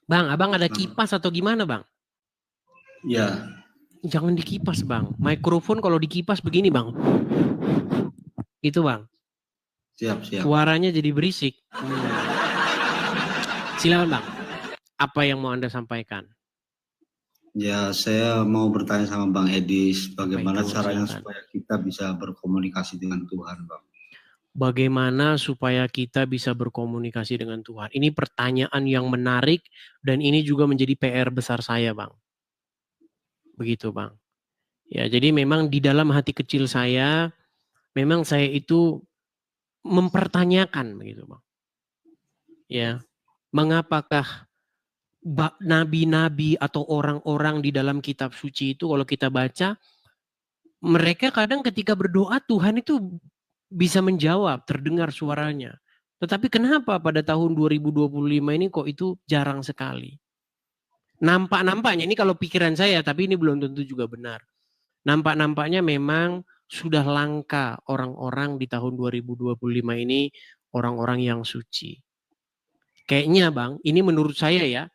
Bang, abang ada kipas atau gimana bang? Ya. Jangan dikipas bang. Mikrofon kalau dikipas begini bang. Itu bang. Siap. Suaranya jadi berisik. Silakan bang. Apa yang mau Anda sampaikan? Ya, saya mau bertanya sama Bang Edis, bagaimana caranya Silakan. supaya kita bisa berkomunikasi dengan Tuhan, Bang? Bagaimana supaya kita bisa berkomunikasi dengan Tuhan? Ini pertanyaan yang menarik dan ini juga menjadi PR besar saya, Bang. Begitu, Bang. Ya, jadi memang di dalam hati kecil saya, memang saya itu mempertanyakan begitu, Bang. Ya, mengapakah nabi-nabi atau orang-orang di dalam kitab suci itu kalau kita baca, mereka kadang ketika berdoa Tuhan itu bisa menjawab, terdengar suaranya. Tetapi kenapa pada tahun 2025 ini kok itu jarang sekali? Nampak-nampaknya, ini kalau pikiran saya, tapi ini belum tentu juga benar. Nampak-nampaknya memang sudah langka orang-orang di tahun 2025 ini, orang-orang yang suci. Kayaknya Bang, ini menurut saya ya,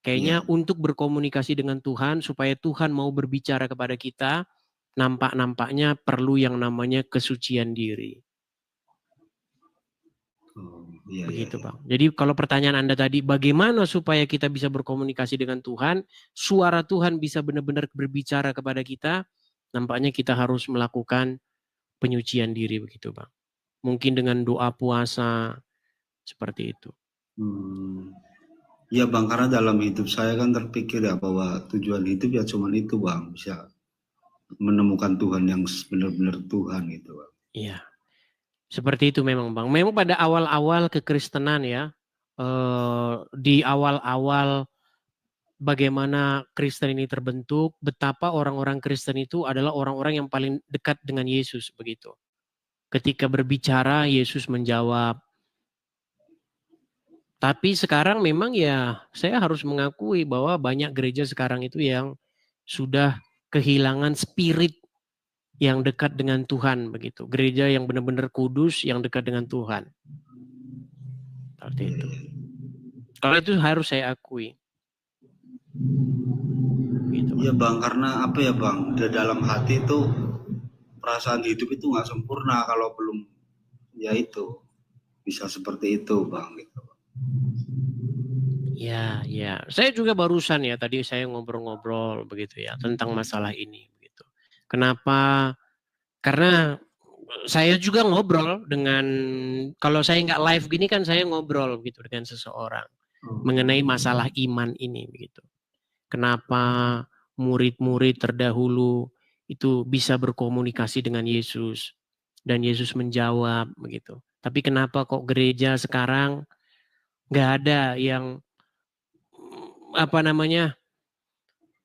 kayaknya untuk berkomunikasi dengan Tuhan, supaya Tuhan mau berbicara kepada kita, nampak-nampaknya perlu yang namanya kesucian diri. Begitu Bang. Jadi kalau pertanyaan Anda tadi, bagaimana supaya kita bisa berkomunikasi dengan Tuhan, suara Tuhan bisa benar-benar berbicara kepada kita, nampaknya kita harus melakukan penyucian diri begitu Bang. Mungkin dengan doa puasa, seperti itu. Ya Bang, karena dalam hidup saya kan terpikir ya bahwa tujuan hidup ya cuma itu Bang, bisa menemukan Tuhan yang benar-benar Tuhan gitu Bang. Iya, seperti itu memang Bang. Memang pada awal-awal kekristenan ya, di awal-awal bagaimana Kristen ini terbentuk, betapa orang-orang Kristen itu adalah orang-orang yang paling dekat dengan Yesus begitu. Ketika berbicara, Yesus menjawab. Tapi sekarang memang ya saya harus mengakui bahwa banyak gereja sekarang itu yang sudah kehilangan spirit yang dekat dengan Tuhan begitu. Gereja yang benar-benar kudus, yang dekat dengan Tuhan. Seperti itu. Kalau itu harus saya akui. Gitu, iya Bang, karena apa ya Bang, di dalam hati itu perasaan hidup itu nggak sempurna kalau belum ya itu bisa seperti itu Bang gitu. Ya. Saya juga barusan ya tadi saya ngobrol-ngobrol begitu ya tentang masalah ini begitu. Kenapa? Karena saya juga ngobrol dengan, kalau saya nggak live gini kan saya ngobrol gitu dengan seseorang mengenai masalah iman ini begitu. Kenapa murid-murid terdahulu itu bisa berkomunikasi dengan Yesus dan Yesus menjawab begitu. Tapi kenapa kok gereja sekarang nggak ada yang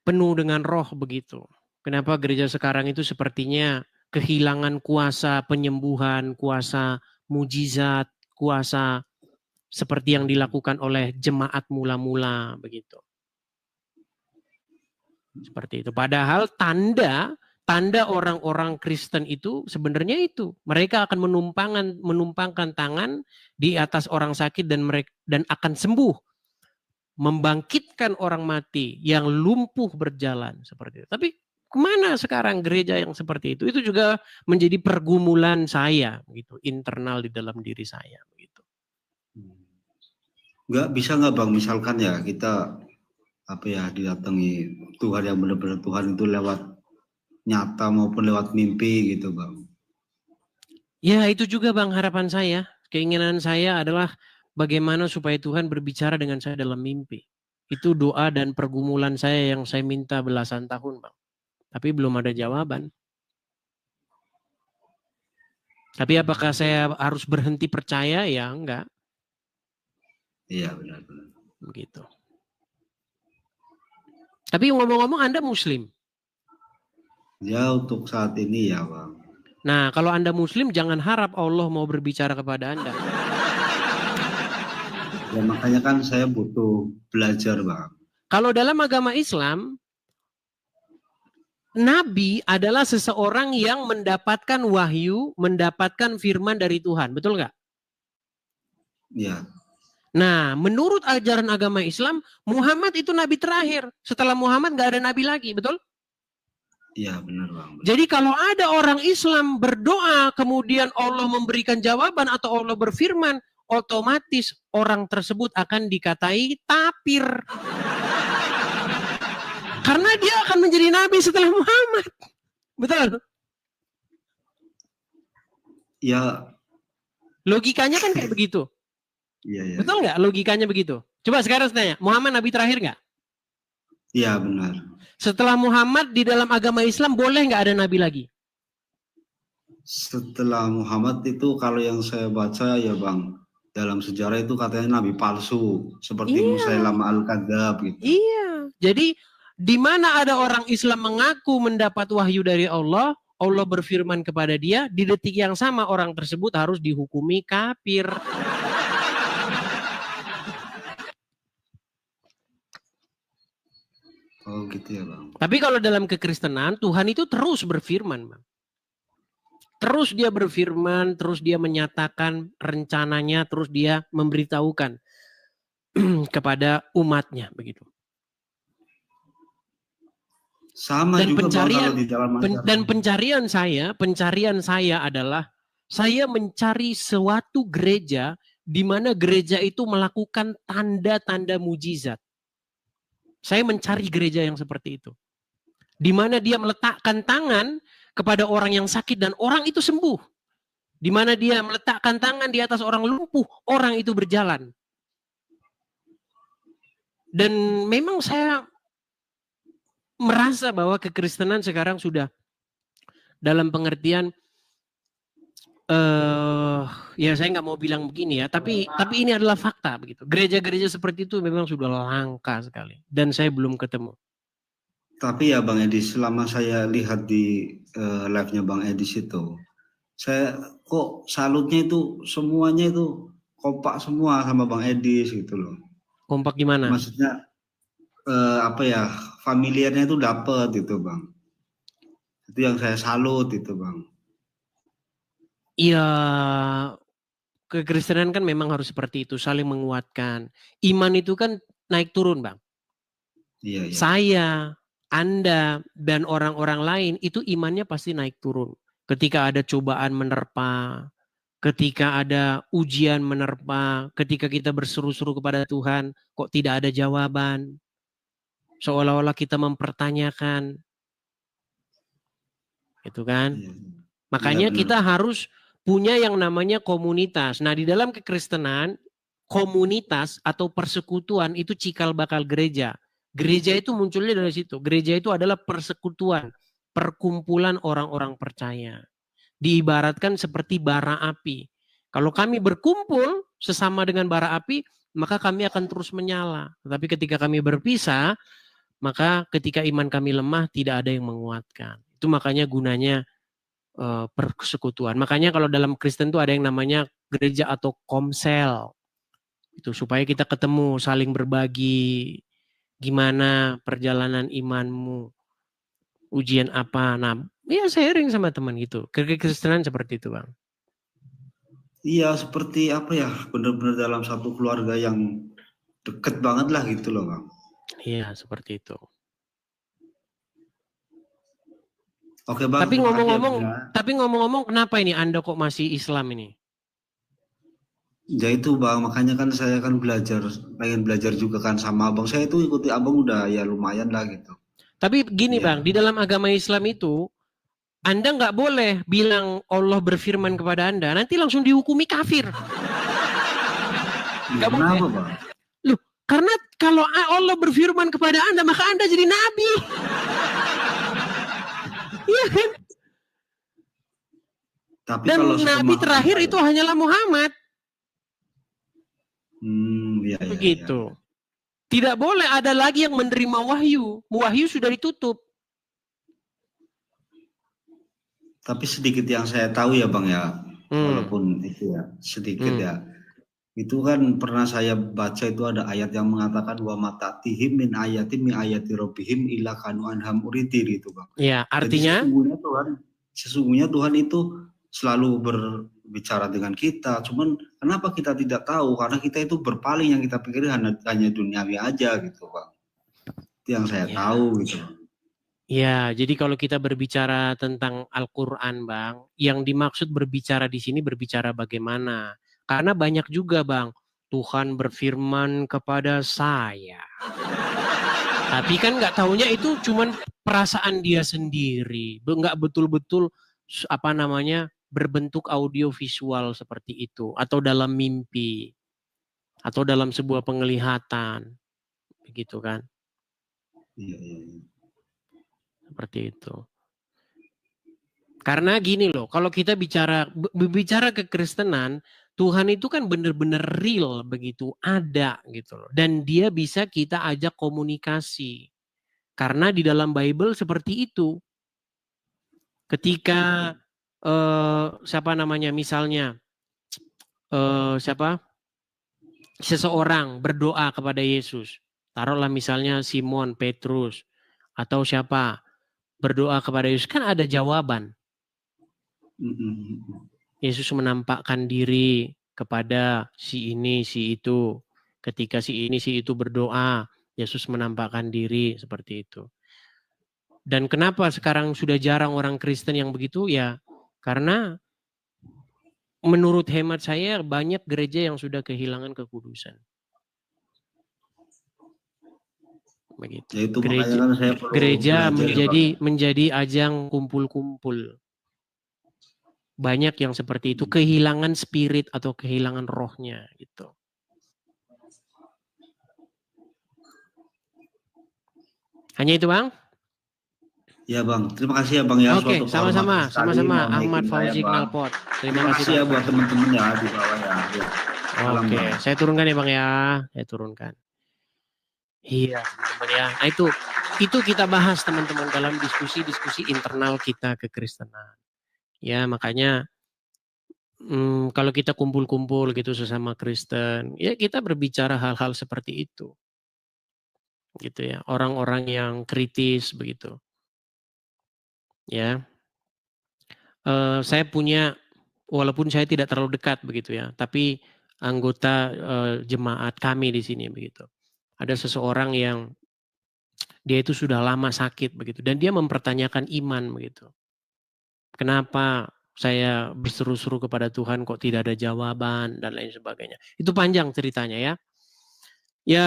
penuh dengan roh begitu. Kenapa gereja sekarang itu sepertinya kehilangan kuasa penyembuhan, kuasa mujizat, kuasa seperti yang dilakukan oleh jemaat mula-mula begitu. Seperti itu. Padahal tanda orang-orang Kristen itu sebenarnya itu mereka akan menumpangkan tangan di atas orang sakit dan akan sembuh, membangkitkan orang mati yang lumpuh berjalan seperti itu. Tapi kemana sekarang gereja yang seperti itu? Itu juga menjadi pergumulan saya gitu, internal di dalam diri saya gitu. Nggak Bang, misalkan ya kita didatangi Tuhan yang benar-benar Tuhan itu lewat nyata maupun lewat mimpi gitu Bang. Ya itu juga Bang harapan saya. Keinginan saya adalah bagaimana supaya Tuhan berbicara dengan saya dalam mimpi. Itu doa dan pergumulan saya yang saya minta belasan tahun Bang. Tapi belum ada jawaban. Tapi apakah saya harus berhenti percaya? Ya enggak. Iya benar. Begitu. Tapi ngomong-ngomong Anda Muslim? Ya untuk saat ini ya Bang. Nah kalau Anda Muslim jangan harap Allah mau berbicara kepada Anda. Ya makanya kan saya butuh belajar Bang. Kalau dalam agama Islam, Nabi adalah seseorang yang mendapatkan wahyu, mendapatkan firman dari Tuhan. Betul nggak? Iya. Nah, menurut ajaran agama Islam, Muhammad itu nabi terakhir. Setelah Muhammad nggak ada nabi lagi, betul? Iya benar Bang. Jadi kalau ada orang Islam berdoa, kemudian Allah memberikan jawaban atau Allah berfirman, otomatis orang tersebut akan dikatai tapir. Karena dia akan menjadi nabi setelah Muhammad. Betul? Ya. Logikanya kan kayak begitu. Iya. Betul nggak logikanya begitu? Coba sekarang tanya, Muhammad nabi terakhir nggak? Iya benar. Setelah Muhammad di dalam agama Islam boleh nggak ada nabi lagi? Setelah Muhammad itu kalau yang saya baca ya Bang, dalam sejarah itu katanya nabi palsu seperti Musailamah al-Kadzab gitu. Iya. Jadi di mana ada orang Islam mengaku mendapat wahyu dari Allah, Allah berfirman kepada dia, di detik yang sama orang tersebut harus dihukumi kafir. Oh gitu ya Bang. Tapi kalau dalam kekristenan, Tuhan itu terus berfirman, Bang. Terus dia berfirman, terus dia menyatakan rencananya, terus dia memberitahukan kepada umatnya, begitu. Sama dan juga pencarian, Bang, di dalam dan pencarian saya adalah saya mencari suatu gereja di mana gereja itu melakukan tanda-tanda mujizat. Saya mencari gereja yang seperti itu. Di mana dia meletakkan tangan kepada orang yang sakit dan orang itu sembuh. Di mana dia meletakkan tangan di atas orang lumpuh, orang itu berjalan. Dan memang saya merasa bahwa kekristenan sekarang sudah dalam pengertian ya saya nggak mau bilang begini ya, tapi ini adalah fakta begitu. Gereja-gereja seperti itu memang sudah langka sekali dan saya belum ketemu. Tapi ya Bang Edis, selama saya lihat di live-nya Bang Edis itu, saya kok salutnya itu semuanya itu kompak semua sama Bang Edis gitu loh. Kompak gimana? Maksudnya apa ya, familiarnya itu dapet gitu Bang. Itu yang saya salut itu Bang. Iya, kekristenan kan memang harus seperti itu, saling menguatkan. Iman itu kan naik turun Bang. Iya. Saya, Anda, dan orang-orang lain itu imannya pasti naik turun. Ketika ada cobaan menerpa, ketika ada ujian menerpa, ketika kita berseru-seru kepada Tuhan, kok tidak ada jawaban. Seolah-olah kita mempertanyakan. Gitu kan? Iya. Makanya kita harus punya yang namanya komunitas. Nah, di dalam kekristenan, komunitas atau persekutuan itu cikal bakal gereja. Gereja itu munculnya dari situ. Gereja itu adalah persekutuan, perkumpulan orang-orang percaya. Diibaratkan seperti bara api. Kalau kami berkumpul sesama dengan bara api, maka kami akan terus menyala. Tetapi ketika kami berpisah, maka ketika iman kami lemah, tidak ada yang menguatkan. Itu makanya gunanya persekutuan. Makanya kalau dalam Kristen itu ada yang namanya gereja atau komsel. Itu supaya kita ketemu, saling berbagi gimana perjalanan imanmu, ujian apa. Nah, ya sharing sama teman gitu. Kekristenan seperti itu, Bang. Iya, seperti apa ya, benar-benar dalam satu keluarga yang deket banget lah gitu loh, Bang. Iya, seperti itu. Oke Bang. Tapi ngomong-ngomong, kenapa ini Anda kok masih Islam ini? Ya itu Bang, makanya kan saya kan pengen belajar juga kan sama Abang. Saya itu ikuti Abang udah ya lumayan lah gitu. Tapi gini ya. Bang, di dalam agama Islam itu, Anda nggak boleh bilang Allah berfirman kepada Anda, nanti langsung dihukumi kafir. Nggak boleh. Kenapa Bang? Loh, karena kalau Allah berfirman kepada Anda, maka Anda jadi nabi. Iya kan? Tapi dan kalau nabi terakhir itu hanyalah Muhammad. Ya, begitu. Ya. Tidak boleh ada lagi yang menerima wahyu. Wahyu sudah ditutup. Tapi sedikit yang saya tahu ya Bang ya, walaupun itu ya sedikit ya. Itu kan pernah saya baca itu ada ayat yang mengatakan wa matatihim min ayatim min ayati rabbihim ila kanu anham uritir itu Bang. Ya, artinya jadi sesungguhnya Tuhan itu selalu bicara dengan kita. Cuman kenapa kita tidak tahu? Karena kita itu berpaling, yang kita pikir hanya duniawi aja gitu, Bang. Itu yang saya tahu gitu. Ya, jadi kalau kita berbicara tentang Al-Quran, Bang, yang dimaksud berbicara di sini berbicara bagaimana? Karena banyak juga, Bang, Tuhan berfirman kepada saya. Tapi kan nggak taunya itu cuman perasaan dia sendiri, nggak betul-betul berbentuk audio visual seperti itu, atau dalam mimpi, atau dalam sebuah penglihatan, begitu kan? Iya. Seperti itu. Karena gini loh, kalau kita bicara kekristenan, Tuhan itu kan benar-benar real begitu, ada gitu loh. Dan dia bisa kita ajak komunikasi. Karena di dalam Bible seperti itu. Ketika misalnya seseorang berdoa kepada Yesus, taruhlah misalnya Simon Petrus atau siapa berdoa kepada Yesus, kan ada jawaban. Yesus menampakkan diri kepada si ini, si itu. Ketika si ini, si itu berdoa, Yesus menampakkan diri seperti itu. Dan kenapa sekarang sudah jarang orang Kristen yang begitu? Ya, karena menurut hemat saya banyak gereja yang sudah kehilangan kekudusan. Begitu. Ya, itu gereja menjadi ajang kumpul-kumpul. Banyak yang seperti itu, kehilangan spirit atau kehilangan rohnya gitu. Hanya itu, Bang? Ya, Bang. Terima kasih ya, Bang ya. Oke, sama-sama Ahmad Fauzi Knalpot. Terima kasih ya buat teman-teman ya di bawah ya. Oke, saya turunkan ya, Bang ya. Saya turunkan. Iya, teman-teman ya. Nah, itu kita bahas teman-teman dalam diskusi internal kita kekristenan. Ya, makanya kalau kita kumpul-kumpul gitu sesama Kristen, ya kita berbicara hal-hal seperti itu. Gitu ya, orang-orang yang kritis begitu. Ya. Saya punya, walaupun saya tidak terlalu dekat begitu ya, tapi anggota jemaat kami di sini begitu. Ada seseorang yang dia itu sudah lama sakit begitu dan dia mempertanyakan iman begitu. Kenapa saya berseru-seru kepada Tuhan kok tidak ada jawaban dan lain sebagainya. Itu panjang ceritanya ya. Ya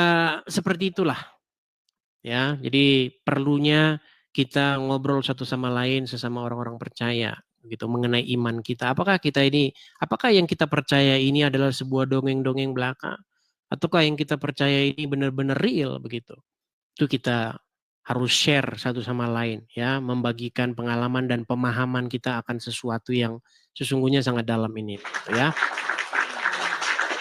seperti itulah. Ya, jadi perlunya kita ngobrol satu sama lain sesama orang-orang percaya gitu mengenai iman kita. Apakah yang kita percaya ini adalah sebuah dongeng-dongeng belaka ataukah yang kita percaya ini benar-benar real begitu. Itu kita harus share satu sama lain ya, membagikan pengalaman dan pemahaman kita akan sesuatu yang sesungguhnya sangat dalam ini gitu ya.